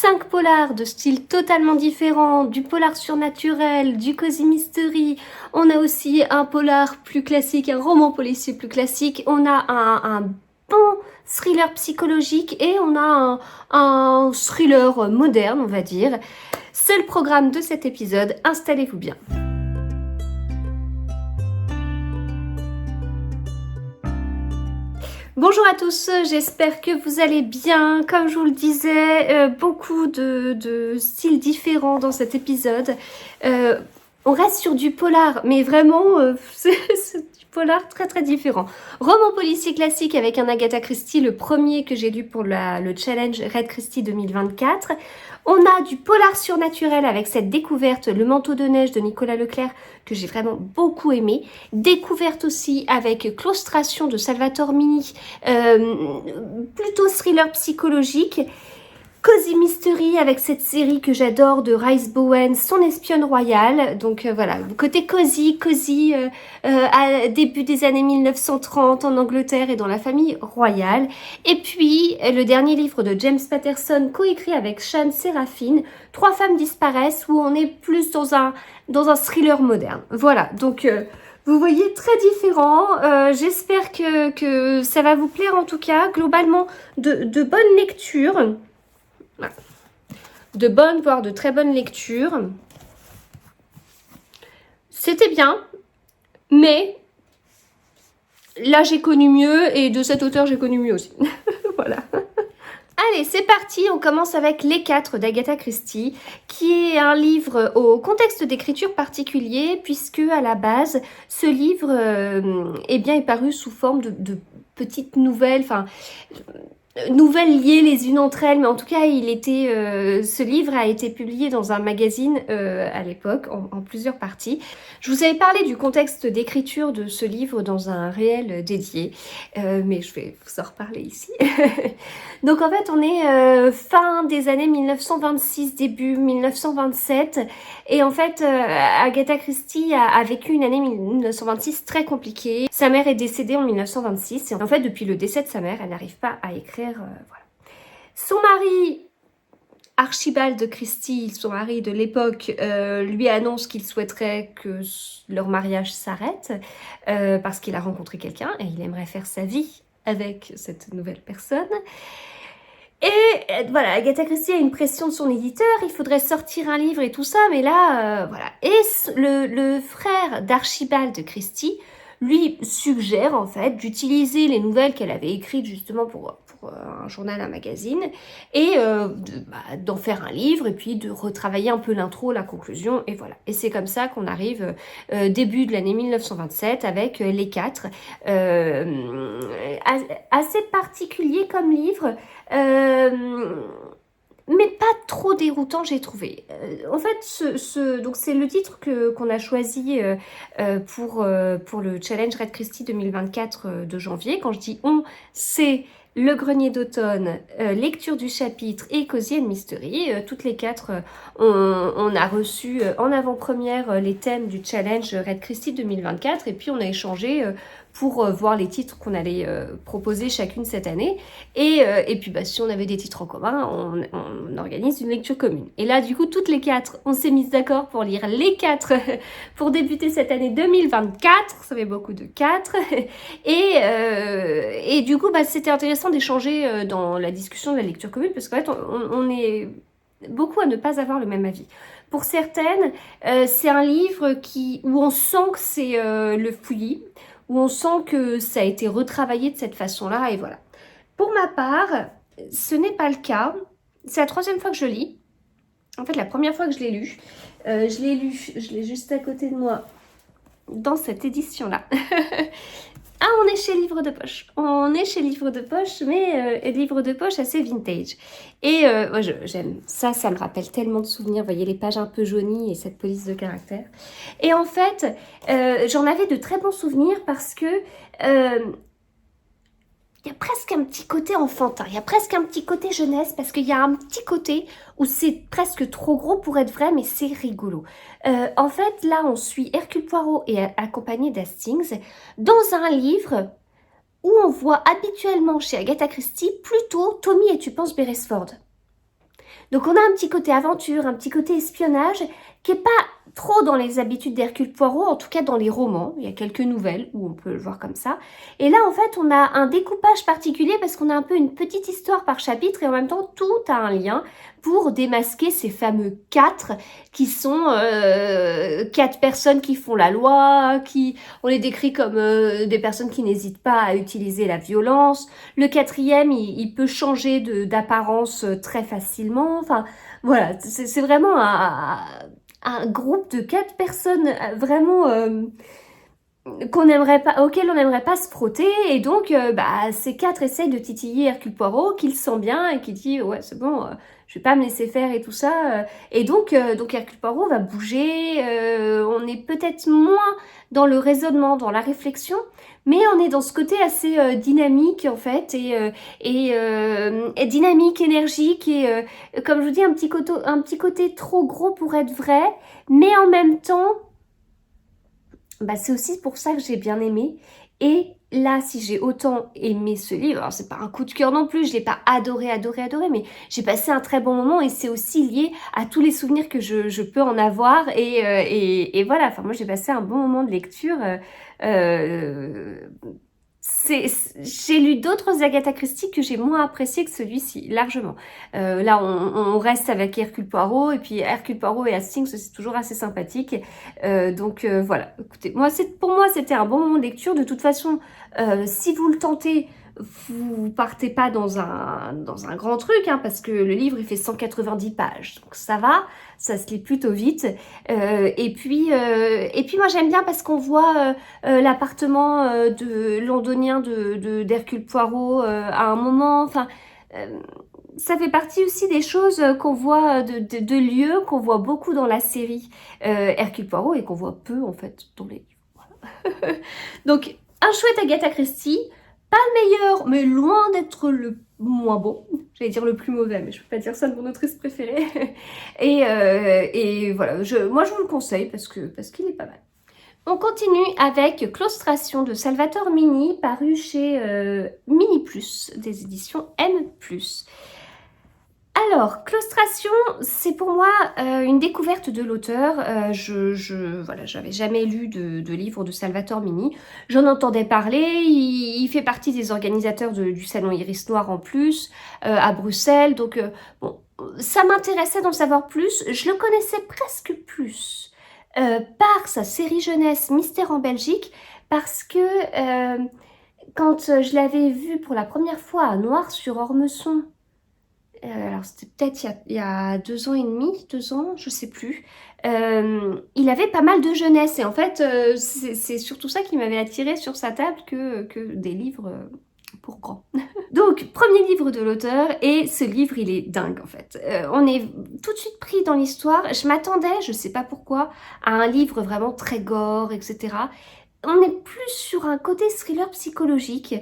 5 polars de style totalement différent, du polar surnaturel, du cozy mystery. On a aussi un polar plus classique, un roman policier plus classique. On a un bon thriller psychologique et on a un thriller moderne, on va dire. C'est le programme de cet épisode, installez-vous bien. Bonjour à tous, j'espère que vous allez bien. Comme je vous le disais, beaucoup de styles différents dans cet épisode. On reste sur du polar, mais vraiment, c'est du polar très très différent. Roman policier classique avec un Agatha Christie, le premier que j'ai lu pour le challenge Red Christie 2024. On a du polar surnaturel avec cette découverte, Le manteau de neige de Nicolas Leclerc, que j'ai vraiment beaucoup aimé. Découverte aussi avec Claustration de Salvatore Mini, plutôt thriller psychologique. Cozy Mystery avec cette série que j'adore de Rice Bowen, Son espionne royale. Donc voilà, côté cozy à début des années 1930 en Angleterre et dans la famille royale. Et puis le dernier livre de James Patterson, coécrit avec Sian Séraphin, Trois femmes disparaissent, où on est plus dans un thriller moderne. Voilà, donc vous voyez, très différent. J'espère que ça va vous plaire en tout cas. Globalement, de bonnes lectures. De bonnes, voire de très bonnes lectures. C'était bien, mais là j'ai connu mieux et de cet auteur j'ai connu mieux aussi. Voilà. Allez, c'est parti, on commence avec Les 4 d'Agatha Christie, qui est un livre au contexte d'écriture particulier, puisque à la base, ce livre est paru sous forme de petites nouvelles, nouvelles liées les unes entre elles, mais en tout cas, ce livre a été publié dans un magazine à l'époque, en plusieurs parties. Je vous avais parlé du contexte d'écriture de ce livre dans un réel dédié, mais je vais vous en reparler ici. Donc en fait, on est fin des années 1926, début 1927, et en fait, Agatha Christie a vécu une année 1926 très compliquée. Sa mère est décédée en 1926, et en fait, depuis le décès de sa mère, elle n'arrive pas à écrire. Voilà. Son mari, Archibald Christie, son mari de l'époque, lui annonce qu'il souhaiterait que leur mariage s'arrête parce qu'il a rencontré quelqu'un et il aimerait faire sa vie avec cette nouvelle personne. Et voilà, Agatha Christie a une pression de son éditeur, il faudrait sortir un livre et tout ça, mais là, voilà. Et le frère d'Archibald Christie lui suggère en fait d'utiliser les nouvelles qu'elle avait écrites justement pour un journal, un magazine, et d'en faire un livre et puis de retravailler un peu l'intro, la conclusion, et voilà. Et c'est comme ça qu'on arrive début de l'année 1927 avec Les 4. Assez particulier comme livre, mais pas trop déroutant, j'ai trouvé. En fait, donc c'est le titre qu'on a choisi pour le challenge Red Christie 2024 de janvier. Quand je dis on, c'est Le Grenier d'automne, lecture du chapitre et Cozy and Mystery. Toutes les 4, on a reçu en avant-première les thèmes du challenge Red Christie 2024 et puis on a échangé pour voir les titres qu'on allait proposer chacune cette année. Et puis si on avait des titres en commun, on organise une lecture commune. Et là, du coup, toutes les 4, on s'est mises d'accord pour lire les 4 pour débuter cette année 2024. Ça fait beaucoup de 4. Et du coup, c'était intéressant d'échanger dans la discussion de la lecture commune parce qu'en fait, on est beaucoup à ne pas avoir le même avis. Pour certaines, c'est un livre où on sent que c'est le fouillis, où on sent que ça a été retravaillé de cette façon-là, et voilà. Pour ma part, ce n'est pas le cas. C'est la 3e fois que je lis. En fait, la première fois que je l'ai lu, je l'ai juste à côté de moi, dans cette édition-là. Ah, on est chez Livre de Poche. On est chez Livre de Poche, mais Livre de Poche assez vintage. Et moi, j'aime ça, ça me rappelle tellement de souvenirs. Vous voyez les pages un peu jaunies et cette police de caractère. Et en fait, j'en avais de très bons souvenirs parce que il y a presque un petit côté enfantin, il y a presque un petit côté jeunesse, parce qu'il y a un petit côté où c'est presque trop gros pour être vrai, mais c'est rigolo. En fait, là, on suit Hercule Poirot et accompagné d'Hastings dans un livre où on voit habituellement chez Agatha Christie plutôt Tommy et tu penses Beresford. Donc on a un petit côté aventure, un petit côté espionnage, qui est pas trop dans les habitudes d'Hercule Poirot, en tout cas dans les romans. Il y a quelques nouvelles où on peut le voir comme ça. Et là, en fait, on a un découpage particulier parce qu'on a un peu une petite histoire par chapitre et en même temps, tout a un lien pour démasquer ces fameux 4 qui sont 4 personnes qui font la loi, on les décrit comme des personnes qui n'hésitent pas à utiliser la violence. Le 4e, il peut changer d'apparence très facilement. Enfin, voilà, c'est vraiment un groupe de 4 personnes vraiment auxquelles on n'aimerait pas se frotter. Et donc, ces 4 essayent de titiller Hercule Poirot, qu'il sent bien et qui dit « Ouais, c'est bon, je vais pas me laisser faire et tout ça. » Et donc Hercule Poirot va bouger. On est peut-être moins dans le raisonnement, dans la réflexion, mais on est dans ce côté assez dynamique en fait, et dynamique, énergique, et comme je vous dis, un petit côté trop gros pour être vrai, mais en même temps, c'est aussi pour ça que j'ai bien aimé. Et là, si j'ai autant aimé ce livre, alors c'est pas un coup de cœur non plus, je l'ai pas adoré, mais j'ai passé un très bon moment et c'est aussi lié à tous les souvenirs que je peux en avoir. Et voilà, enfin moi j'ai passé un bon moment de lecture. J'ai lu d'autres Agatha Christie que j'ai moins apprécié que celui-ci, largement. Là, on reste avec Hercule Poirot, et puis Hercule Poirot et Hastings, c'est toujours assez sympathique. Voilà, écoutez, pour moi, c'était un bon moment de lecture. De toute façon, si vous le tentez, vous partez pas dans un grand truc, hein, parce que le livre, il fait 190 pages. Donc ça va, ça se lit plutôt vite. Et puis moi, j'aime bien parce qu'on voit l'appartement londonien d'Hercule Poirot à un moment. Enfin, ça fait partie aussi des choses qu'on voit, de lieux qu'on voit beaucoup dans la série Hercule Poirot et qu'on voit peu, en fait, dans les livres. Voilà. Donc, un chouette Agatha Christie. Pas le meilleur, mais loin d'être le moins bon. J'allais dire le plus mauvais, mais je peux pas dire ça de mon autrice préférée. et voilà, moi je vous le conseille parce qu'il est pas mal. On continue avec Claustration de Salvatore Mini, paru chez Mini Plus, des éditions M+. Alors, Claustration, c'est pour moi une découverte de l'auteur. Voilà, j'avais jamais lu de livre de Salvatore Mini. J'en entendais parler. Il fait partie des organisateurs du Salon Iris Noir en plus, à Bruxelles. Donc, bon, ça m'intéressait d'en savoir plus. Je le connaissais presque plus par sa série jeunesse Mystère en Belgique, parce que quand je l'avais vu pour la première fois à Noir-sur-Ormesson, alors c'était peut-être il y a 2 ans et demi, 2 ans, je sais plus. Il avait pas mal de jeunesse et en fait c'est surtout ça qui m'avait attirée sur sa table que des livres pour grands. Donc premier livre de l'auteur, et ce livre il est dingue en fait. On est tout de suite pris dans l'histoire. Je m'attendais, je sais pas pourquoi, à un livre vraiment très gore, etc. On est plus sur un côté thriller psychologique.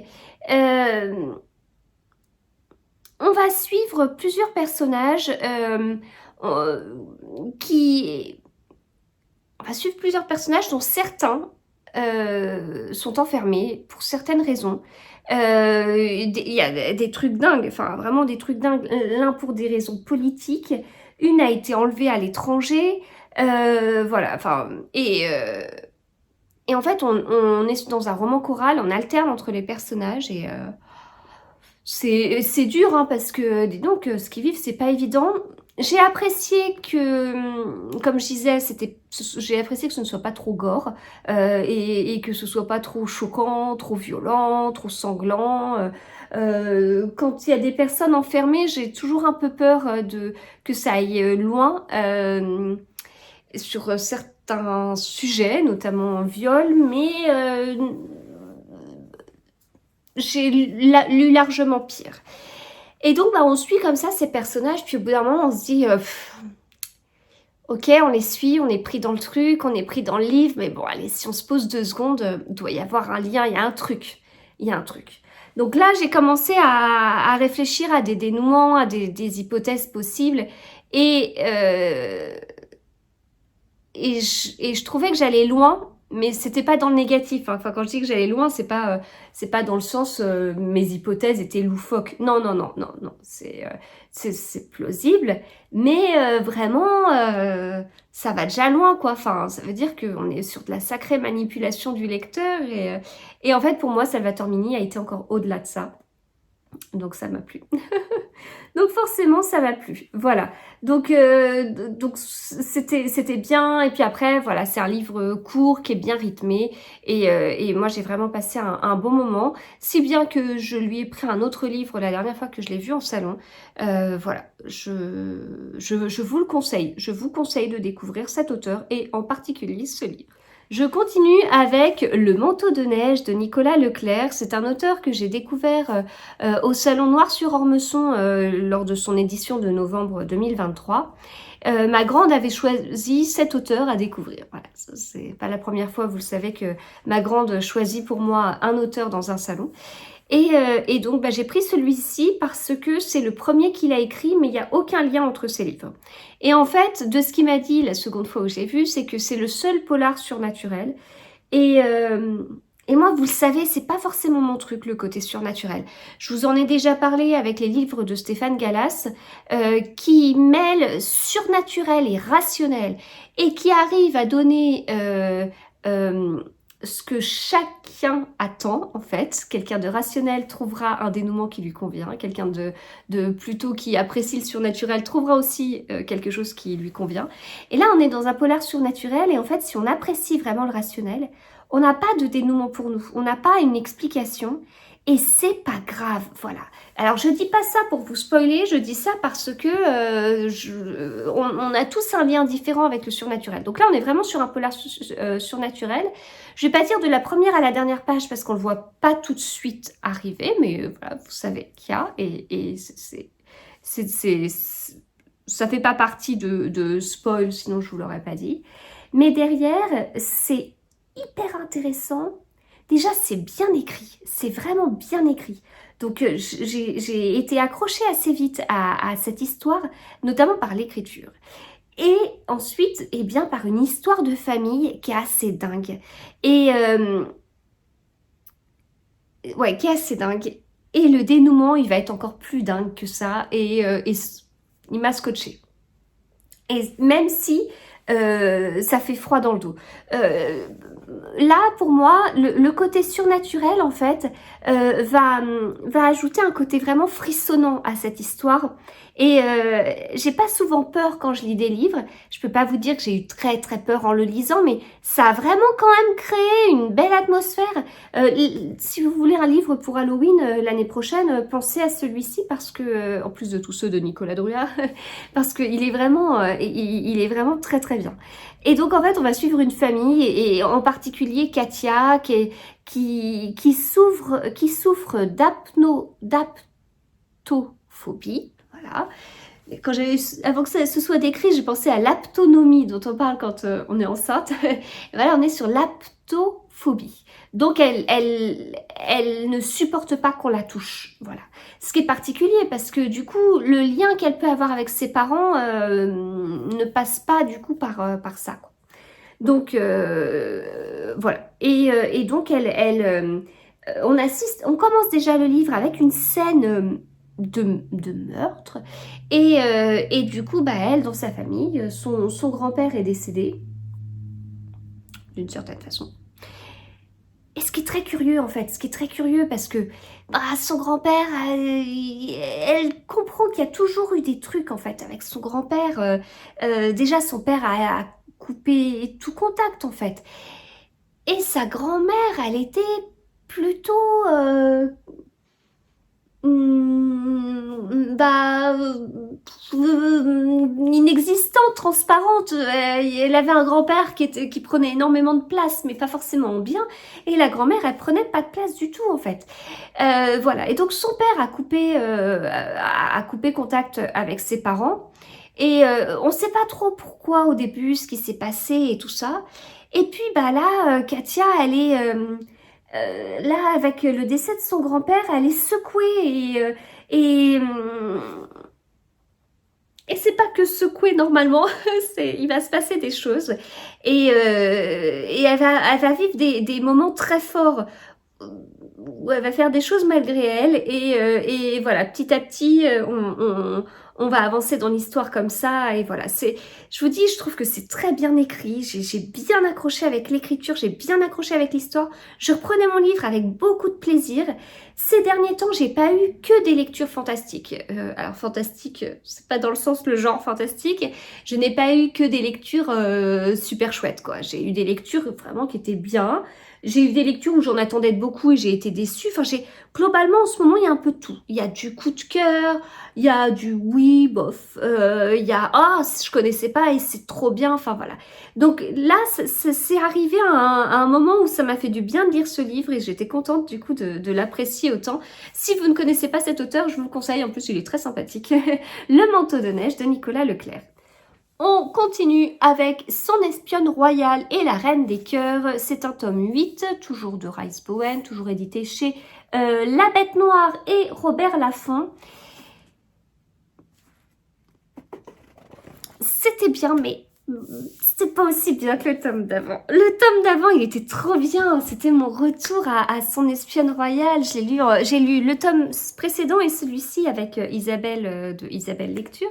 On va suivre plusieurs personnages dont certains sont enfermés pour certaines raisons. Il y a des trucs dingues, enfin vraiment des trucs dingues. L'un pour des raisons politiques, une a été enlevée à l'étranger. Voilà, enfin, et en fait on est dans un roman choral, on alterne entre les personnages et c'est dur, hein, parce que, dis donc, ce qu'ils vivent, c'est pas évident. J'ai apprécié que, comme je disais, j'ai apprécié que ce ne soit pas trop gore, et que ce soit pas trop choquant, trop violent, trop sanglant. Quand il y a des personnes enfermées, j'ai toujours un peu peur que ça aille loin sur certains sujets, notamment viol, mais j'ai lu largement pire. Et donc, on suit comme ça ces personnages, puis au bout d'un moment, on se dit, ok, on les suit, on est pris dans le truc, on est pris dans le livre, mais bon, allez, si on se pose 2 secondes, il doit y avoir un lien, il y a un truc. Donc là, j'ai commencé à réfléchir à des dénouements, à des hypothèses possibles, et je trouvais que j'allais loin mais c'était pas dans le négatif, hein. Enfin, quand je dis que j'allais loin, c'est pas dans le sens mes hypothèses étaient loufoques. Non, non, non, non, non, c'est plausible, mais vraiment, ça va déjà loin, quoi. Enfin, ça veut dire qu'on est sur de la sacrée manipulation du lecteur, et en fait, pour moi, Salvatore Mini a été encore au-delà de ça. Donc ça m'a plu. Donc forcément ça m'a plu. Voilà. Donc c'était bien. Et puis après voilà, c'est un livre court qui est bien rythmé. Et moi j'ai vraiment passé un bon moment. Si bien que je lui ai pris un autre livre la dernière fois que je l'ai vu en salon. Voilà. Je vous le conseille. Je vous conseille de découvrir cet auteur et en particulier ce livre. Je continue avec Le manteau de neige de Nicolas Leclerc. C'est un auteur que j'ai découvert au Salon Noir-sur-Ormesson lors de son édition de novembre 2023. Ma grande avait choisi cet auteur à découvrir. Voilà, c'est pas la première fois, vous le savez, que ma grande choisit pour moi un auteur dans un salon. Et donc j'ai pris celui-ci parce que c'est le premier qu'il a écrit, mais il n'y a aucun lien entre ses livres. Et en fait, de ce qu'il m'a dit la seconde fois où j'ai vu, c'est que c'est le seul polar surnaturel. Et moi, vous le savez, c'est pas forcément mon truc, le côté surnaturel. Je vous en ai déjà parlé avec les livres de Stéphane Gallas, qui mêlent surnaturel et rationnel, et qui arrivent à donner ce que chacun attend, en fait. Quelqu'un de rationnel trouvera un dénouement qui lui convient. Quelqu'un de plutôt qui apprécie le surnaturel trouvera aussi quelque chose qui lui convient. Et là, on est dans un polar surnaturel. Et en fait, si on apprécie vraiment le rationnel, on n'a pas de dénouement pour nous. On n'a pas une explication. Et c'est pas grave, voilà. Alors, je dis pas ça pour vous spoiler, je dis ça parce que on a tous un lien différent avec le surnaturel. Donc là, on est vraiment sur un polar surnaturel. Je vais pas dire de la première à la dernière page parce qu'on le voit pas tout de suite arriver, mais voilà, vous savez qu'il y a, et ça fait pas partie de spoil, sinon je vous l'aurais pas dit. Mais derrière, c'est hyper intéressant. Déjà, c'est bien écrit, c'est vraiment bien écrit. Donc, j'ai été accrochée assez vite à cette histoire, notamment par l'écriture. Et ensuite, eh bien, par une histoire de famille qui est assez dingue. Et, ouais, qui est assez dingue. Et le dénouement, il va être encore plus dingue que ça. Et il m'a scotché. Et même si ça fait froid dans le dos. Là, pour moi, le côté surnaturel, en fait, va ajouter un côté vraiment frissonnant à cette histoire. Et j'ai pas souvent peur quand je lis des livres. Je peux pas vous dire que j'ai eu très très peur en le lisant, mais ça a vraiment quand même créé une belle atmosphère. Si vous voulez un livre pour Halloween l'année prochaine, pensez à celui-ci parce que, en plus de tous ceux de Nicolas Druat, parce qu'il est vraiment, il est vraiment très très bien. Et donc en fait on va suivre une famille et en particulier Katia qui souffre d'aptophobie. Voilà. Et avant que ce soit décrit, j'ai pensé à l'aptonomie dont on parle quand on est enceinte. Et voilà, on est sur l'aptophobie. Donc elle ne supporte pas qu'on la touche. Voilà. Ce qui est particulier parce que du coup, le lien qu'elle peut avoir avec ses parents ne passe pas du coup par ça, quoi. Donc voilà. Et donc on commence déjà le livre avec une scène de meurtre. Et du coup, elle, dans sa famille, son grand-père est décédé, d'une certaine façon. Et ce qui est très curieux, en fait, parce que son grand-père, elle comprend qu'il y a toujours eu des trucs, en fait, avec son grand-père. Déjà, son père a coupé tout contact, en fait. Et sa grand-mère, elle était plutôt... inexistante, transparente. Elle avait un grand-père qui prenait énormément de place, mais pas forcément bien. Et la grand-mère, elle prenait pas de place du tout, en fait. Voilà. Et donc, son père a coupé contact avec ses parents. Et on sait pas trop pourquoi au début, ce qui s'est passé et tout ça. Et puis, là, Katia, elle est... là, avec le décès de son grand-père, elle est secouée et Et c'est pas que secouer normalement, il va se passer des choses. Et elle va vivre des moments très forts où elle va faire des choses malgré elle. Et voilà, petit à petit, on va avancer dans l'histoire comme ça. Et voilà, je vous dis, je trouve que c'est très bien écrit. J'ai bien accroché avec l'écriture, j'ai bien accroché avec l'histoire. Je reprenais mon livre avec beaucoup de plaisir. Ces derniers temps, j'ai pas eu que des lectures fantastiques. Alors fantastique, c'est pas dans le sens le genre fantastique. Je n'ai pas eu que des lectures super chouettes, quoi. J'ai eu des lectures vraiment qui étaient bien. J'ai eu des lectures où j'en attendais beaucoup et j'ai été déçue. Enfin, globalement, en ce moment, il y a un peu de tout. Il y a du coup de cœur, il y a du oui, bof, il y a ah, je connaissais pas et c'est trop bien. Enfin, voilà. Donc là, c'est arrivé à un moment où ça m'a fait du bien de lire ce livre et j'étais contente du coup de l'apprécier autant. Si vous ne connaissez pas cet auteur, je vous le conseille. En plus, il est très sympathique. Le manteau de neige de Nicolas Leclerc. On continue avec Son espionne royale et la reine des cœurs. C'est un tome 8, toujours de Rice Bowen, toujours édité chez La Bête Noire et Robert Laffont. C'était bien, mais c'était pas aussi bien que le tome d'avant. Le tome d'avant, il était trop bien. C'était mon retour à Son espionne royale. J'ai lu le tome précédent et celui-ci avec Isabelle de Isabelle Lecture.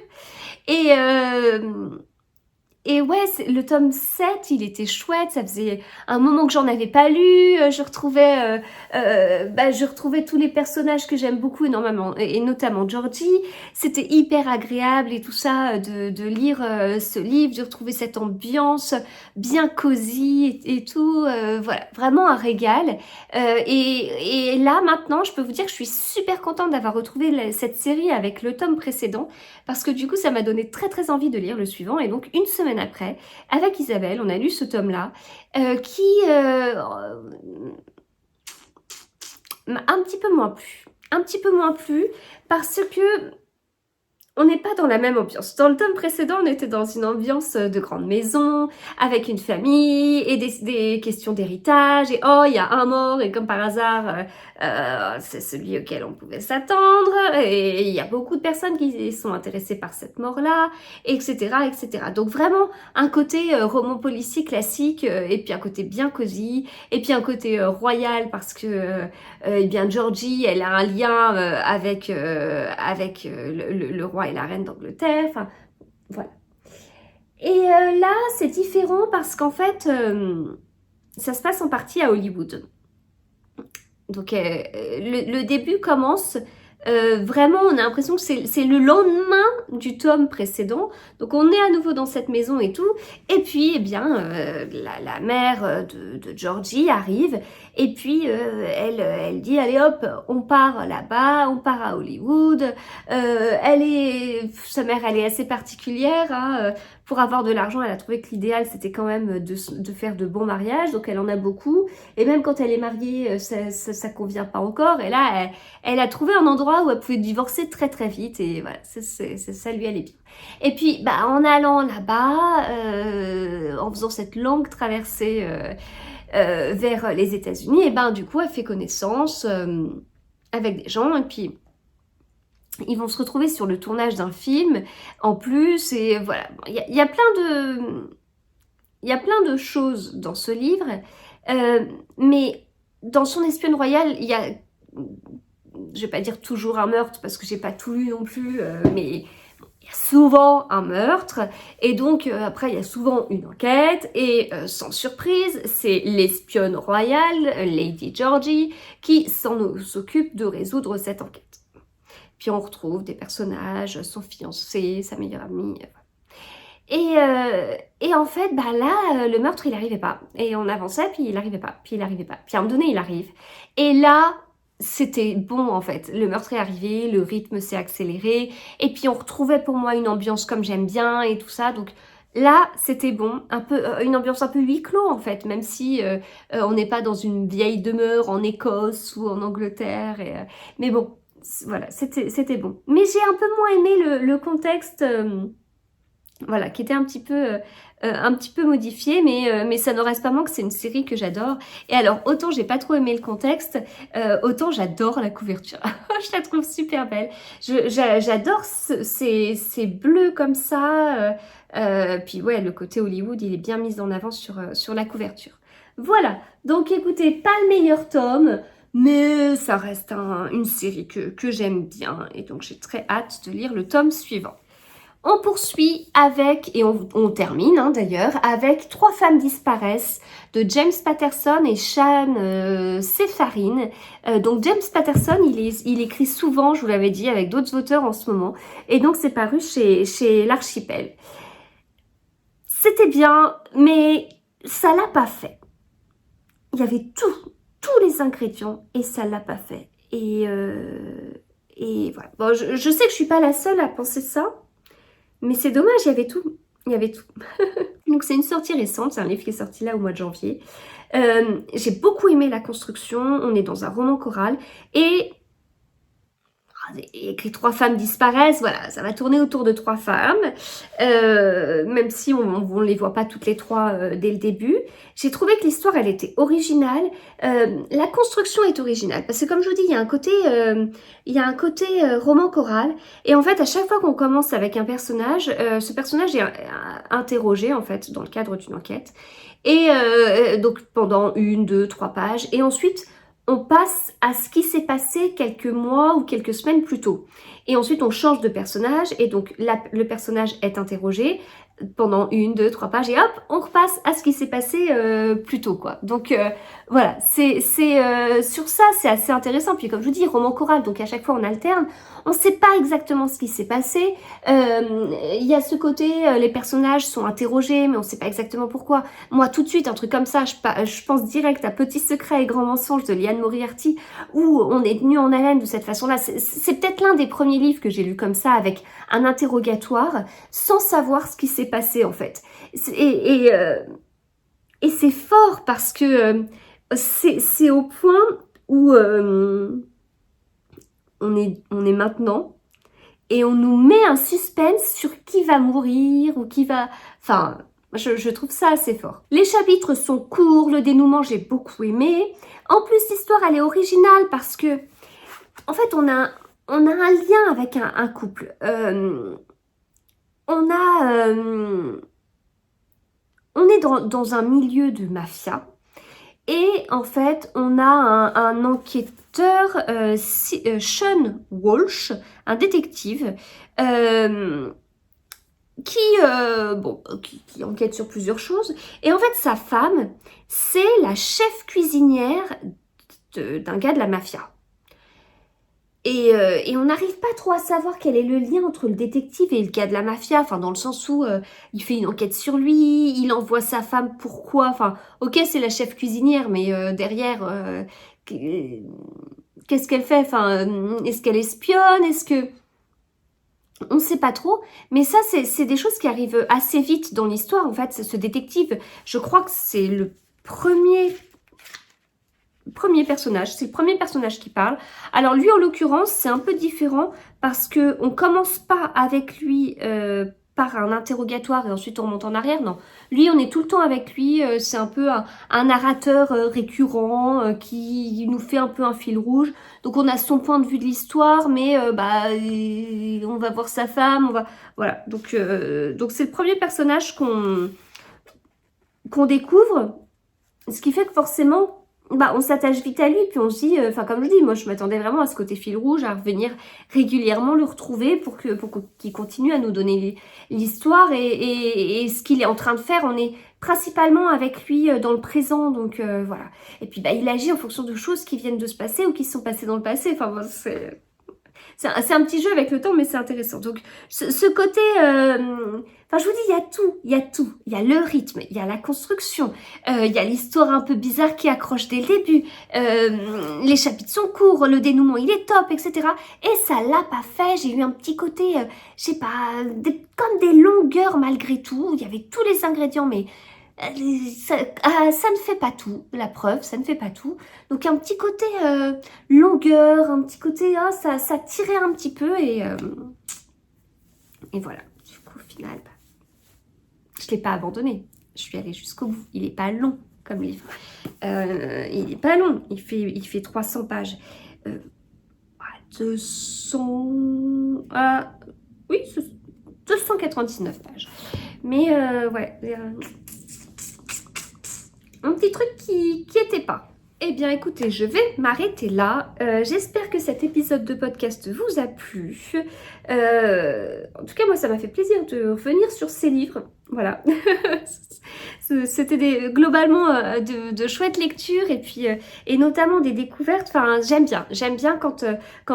Et ouais, le tome 7, il était chouette, ça faisait un moment que j'en avais pas lu, je retrouvais tous les personnages que j'aime beaucoup énormément, et notamment Georgie. C'était hyper agréable et tout ça de lire ce livre, de retrouver cette ambiance bien cosy et tout, voilà, vraiment un régal. Et là maintenant, je peux vous dire que je suis super contente d'avoir retrouvé cette série avec le tome précédent, parce que du coup, ça m'a donné très très envie de lire le suivant, et donc une semaine après, avec Isabelle, on a lu ce tome-là, qui m'a un petit peu moins plu. Un petit peu moins plu, parce que on n'est pas dans la même ambiance. Dans le tome précédent, on était dans une ambiance de grande maison, avec une famille, et des questions d'héritage, et oh, il y a un mort, et comme par hasard, c'est celui auquel on pouvait s'attendre, et il y a beaucoup de personnes qui sont intéressées par cette mort-là, etc., etc. Donc vraiment, un côté roman policier classique, et puis un côté bien cosy, et puis un côté royal, parce que, eh bien, Georgie, elle a un lien avec le roi et la reine d'Angleterre, enfin, voilà. Et là, c'est différent parce qu'en fait, ça se passe en partie à Hollywood. Donc, le début commence, vraiment, on a l'impression que c'est le lendemain du tome précédent. Donc, on est à nouveau dans cette maison et tout. Et puis, eh bien, la mère de Georgie arrive. Et puis, elle dit, allez hop, on part là-bas, on part à Hollywood. Sa mère, elle est assez particulière, hein. Pour avoir de l'argent, elle a trouvé que l'idéal, c'était quand même de faire de bons mariages. Donc, elle en a beaucoup. Et même quand elle est mariée, ça convient pas encore. Et là, elle a trouvé un endroit où elle pouvait divorcer très très vite. Et voilà, ça lui allait bien. Et puis, bah, en allant là-bas, en faisant cette longue traversée vers les États-Unis, et ben du coup, elle fait connaissance avec des gens. Et puis, ils vont se retrouver sur le tournage d'un film en plus. Et voilà, il y a plein de choses dans ce livre. Mais dans Son espionne royale, il y a, je vais pas dire toujours un meurtre parce que j'ai pas tout lu non plus, mais il y a souvent un meurtre, et donc après il y a souvent une enquête, et sans surprise, c'est l'espionne royale, Lady Georgie, qui s'occupe de résoudre cette enquête. Puis on retrouve des personnages, son fiancé, sa meilleure amie. Et en fait, bah là, le meurtre, il n'arrivait pas. Et on avançait, puis il n'arrivait pas, puis il n'arrivait pas. Puis à un moment donné, il arrive. Et là, c'était bon, en fait. Le meurtre est arrivé, le rythme s'est accéléré. Et puis on retrouvait pour moi une ambiance comme j'aime bien et tout ça. Donc là, c'était bon. Un peu, une ambiance un peu huis clos, en fait. Même si on n'est pas dans une vieille demeure en Écosse ou en Angleterre. Mais bon, voilà, c'était bon. Mais j'ai un peu moins aimé le contexte Voilà, qui était un petit peu modifiée, mais ça ne reste pas moins que c'est une série que j'adore. Et alors, autant j'ai pas trop aimé le contexte, autant j'adore la couverture. Je la trouve super belle. J'adore ces bleus comme ça. Puis ouais, le côté Hollywood, il est bien mis en avant sur la couverture. Voilà, donc écoutez, pas le meilleur tome, mais ça reste une série que j'aime bien. Et donc j'ai très hâte de lire le tome suivant. On poursuit avec, et on termine d'ailleurs, avec Trois femmes disparaissent de James Patterson et Sian Sefarin. Donc James Patterson, il écrit souvent, je vous l'avais dit, avec d'autres auteurs en ce moment. Et donc c'est paru chez l'Archipel. C'était bien, mais ça l'a pas fait. Il y avait tous les ingrédients et ça l'a pas fait. Et voilà. Bon, je sais que je suis pas la seule à penser ça. Mais c'est dommage, il y avait tout. Il y avait tout. Donc c'est une sortie récente, c'est un livre qui est sorti là au mois de janvier. J'ai beaucoup aimé la construction, on est dans un roman choral et écrit trois femmes disparaissent, voilà, ça va tourner autour de trois femmes, même si on ne les voit pas toutes les trois dès le début. J'ai trouvé que l'histoire, elle était originale, la construction est originale, parce que comme je vous dis, il y a un côté roman choral, et en fait, à chaque fois qu'on commence avec un personnage, ce personnage est interrogé, en fait, dans le cadre d'une enquête, et donc pendant 1, 2, 3 pages, et ensuite on passe à ce qui s'est passé quelques mois ou quelques semaines plus tôt. Et ensuite, on change de personnage et donc le personnage est interrogé pendant 1, 2, 3 pages et hop, on repasse à ce qui s'est passé plus tôt, quoi. Donc voilà, c'est sur ça, c'est assez intéressant. Puis comme je vous dis, roman choral, donc à chaque fois on alterne. On ne sait pas exactement ce qui s'est passé. Il y a ce côté, les personnages sont interrogés, mais on ne sait pas exactement pourquoi. Moi, tout de suite, un truc comme ça, je pense direct à Petit secret et grand mensonge de Liane Moriarty, où on est tenu en haleine de cette façon-là. C'est peut-être l'un des premiers livres que j'ai lu comme ça, avec un interrogatoire, sans savoir ce qui s'est passé, en fait. Et c'est fort parce que c'est au point où on est maintenant et on nous met un suspense sur qui va mourir ou qui va... Enfin, je trouve ça assez fort. Les chapitres sont courts, le dénouement j'ai beaucoup aimé. En plus, l'histoire elle est originale parce que, en fait, on a un lien avec un couple. On est dans un milieu de mafia. Et en fait, on a un enquêteur, Sean Walsh, un détective, qui enquête sur plusieurs choses. Et en fait, sa femme, c'est la chef cuisinière d'un gars de la mafia. Et on n'arrive pas trop à savoir quel est le lien entre le détective et le gars de la mafia, enfin dans le sens où il fait une enquête sur lui, il envoie sa femme, pourquoi, enfin ok c'est la chef cuisinière, mais derrière, qu'est-ce qu'elle fait, enfin est-ce qu'elle espionne, est-ce que... On ne sait pas trop, mais ça c'est des choses qui arrivent assez vite dans l'histoire en fait, ce détective, je crois que c'est le premier personnage, c'est le premier personnage qui parle. Alors lui en l'occurrence c'est un peu différent parce que on commence pas avec lui par un interrogatoire et ensuite on remonte en arrière, non. Lui on est tout le temps avec lui, c'est un peu un narrateur récurrent qui nous fait un peu un fil rouge. Donc on a son point de vue de l'histoire mais on va voir sa femme, on va... Voilà, donc c'est le premier personnage qu'on découvre, ce qui fait que forcément on s'attache vite à lui, puis on se dit, enfin comme je dis, moi je m'attendais vraiment à ce côté fil rouge, à revenir régulièrement le retrouver pour qu'il continue à nous donner l'histoire et ce qu'il est en train de faire, on est principalement avec lui dans le présent, donc voilà. Et puis il agit en fonction de choses qui viennent de se passer ou qui se sont passées dans le passé, enfin bon, c'est un petit jeu avec le temps, mais c'est intéressant. Donc, ce côté... Enfin, je vous dis, il y a tout. Il y a tout. Il y a le rythme, il y a la construction, il y a l'histoire un peu bizarre qui accroche dès le début. Les chapitres sont courts, le dénouement, il est top, etc. Et ça l'a pas fait. J'ai eu un petit côté, je sais pas, comme des longueurs malgré tout. Il y avait tous les ingrédients, mais... ça ne fait pas tout, la preuve, ça ne fait pas tout. Donc un petit côté longueur, un petit côté, ça tirait un petit peu et voilà. Du coup, au final, je l'ai pas abandonné. Je suis allée jusqu'au bout. Il est pas long comme livre. Il est pas long. Il fait 300 pages. 200... oui, 299 pages. Mais ouais, un petit truc qui était pas. Eh bien écoutez, je vais m'arrêter là. J'espère que cet épisode de podcast vous a plu. En tout cas, moi, ça m'a fait plaisir de revenir sur ces livres. Voilà. C'était globalement de chouettes lectures et puis et notamment des découvertes. Enfin, j'aime bien quand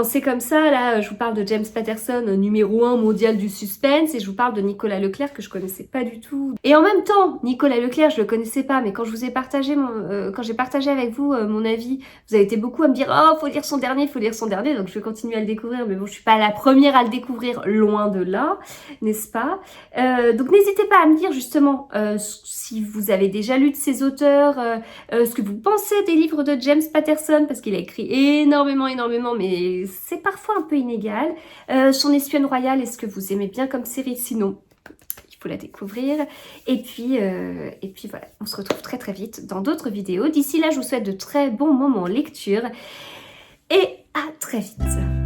c'est comme ça. Là, je vous parle de James Patterson, numéro 1 mondial du suspense, et je vous parle de Nicolas Leclerc que je connaissais pas du tout. Et en même temps, Nicolas Leclerc, je le connaissais pas, mais quand je vous ai partagé quand j'ai partagé avec vous mon avis, vous avez été beaucoup à me dire oh faut lire son dernier, donc je vais continuer à le découvrir. Mais bon, je suis pas la première à le découvrir, loin de là, n'est-ce pas? Donc n'hésitez pas à me dire justement si vous avez déjà lu de ces auteurs, ce que vous pensez des livres de James Patterson, parce qu'il a écrit énormément, mais c'est parfois un peu inégal. Son espionne royale, est-ce que vous aimez bien comme série? Sinon, il faut la découvrir. Et puis voilà, on se retrouve très très vite dans d'autres vidéos. D'ici là, je vous souhaite de très bons moments en lecture et à très vite.